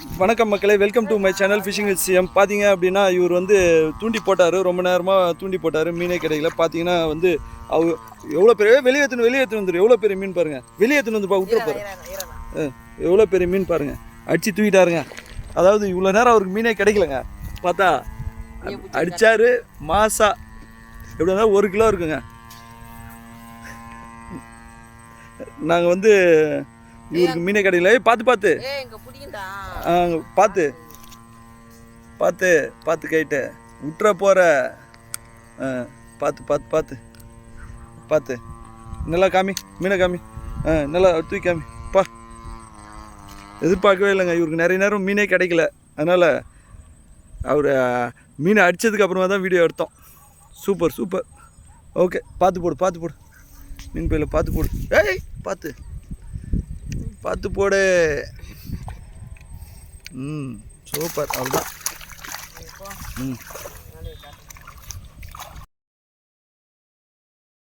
வணக்கம் மக்களே, welcome to my channel fishing with CM. பார்த்தீங்க அப்படின்னா இவர் வந்து தூண்டி போட்டார், ரொம்ப நேரமாக தூண்டி போட்டார், மீனே கிடைக்கல. பார்த்தீங்கன்னா வந்து அவர் எவ்வளோ பெரிய வெளியே எடுத்துன்னு வந்துடும். எவ்வளோ பெரிய மீன் பாருங்கள், வெளியே எடுத்துன்னு வந்து விட்டுருப்பாரு. எவ்வளோ பெரிய மீன் பாருங்கள், அடித்து தூக்கிட்டாருங்க. அதாவது இவ்வளோ நேரம் அவருக்கு மீனே கிடைக்கலங்க. பார்த்தா அடித்தார் மாசா, எப்படி இருந்தாலும் 1 கிலோ இருக்குங்க. நாங்கள் வந்து இவருக்கு மீனே கிடைக்கல. பார்த்து பார்த்து பார்த்து பார்த்து பார்த்து கைட்டு விட்டுற போகிற. பார்த்து பார்த்து பார்த்து பார்த்து நல்லா காமி, மீனை காமி, நல்லா தூக்கி காமி. பா, எதிர்பார்க்கவே இல்லைங்க, இவருக்கு நிறைய நேரம் மீனே கிடைக்கல. அதனால் அவர் மீனை அடித்ததுக்கு அப்புறமா தான் வீடியோ எடுத்தோம். Super super. ஓகே, பார்த்து போடு பார்த்து போடு, மீன் பையில் பார்த்து போடு. ஏய் பார்த்து பார்த்து போடு. சூப்பர், அவ்வளோதான்.